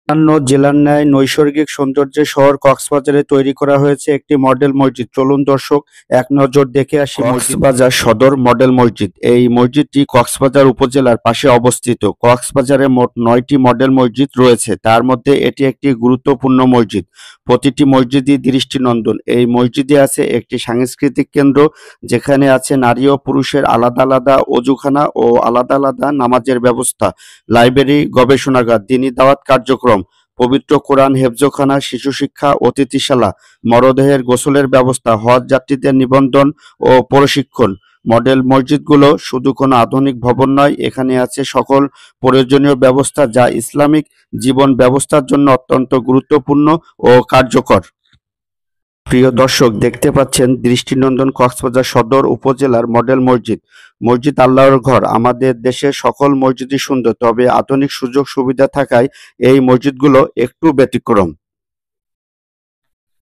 অন্যান্য জেলার ন্যায় নৈসর্গিক সৌন্দর্যে শহর কক্সবাজারে তৈরি করা হয়েছে একটি মডেল মসজিদ। চলুন দর্শক এক নজর দেখে আসি কক্সবাজার সদর মডেল মসজিদ। এই মসজিদটি কক্সবাজার উপজেলার পাশে অবস্থিত। কক্সবাজারে মোট 9টি মডেল মসজিদ রয়েছে, তার মধ্যে এটি একটি গুরুত্বপূর্ণ মসজিদ। প্রতিটি মসজিদই দৃষ্টিনন্দন। এই মসজিদে আছে একটি সাংস্কৃতিক কেন্দ্র, যেখানে আছে নারী ও পুরুষের আলাদা আলাদা অজুখানা ও আলাদা আলাদা নামাজের ব্যবস্থা, লাইব্রেরি, গবেষণাগার, দ্বীনি দাওয়াত কার্যক্রম, পবিত্র কোরআন হেফজখানা, শিশু শিক্ষা, অতিথিশালা, মরদেহের গোসলের ব্যবস্থা, হজ যাত্রীদের নিবন্ধন ও প্রশিক্ষণ। মডেল মসজিদগুলো শুধু কোনো আধুনিক ভবন নয়, এখানে আছে সকল প্রয়োজনীয় ব্যবস্থা যা ইসলামিক জীবন ব্যবস্থার জন্য অত্যন্ত গুরুত্বপূর্ণ ও কার্যকর। প্রিয় দর্শক, দেখতে পাচ্ছেন দৃষ্টিনন্দন কক্সবাজার সদর উপজেলার মডেল মসজিদ। মসজিদ আল্লাহর ঘর। আমাদের দেশের সকল মসজিদই সুন্দর, তবে আধুনিক সুযোগ সুবিধা থাকায় এই মসজিদগুলো একটু ব্যতিক্রম।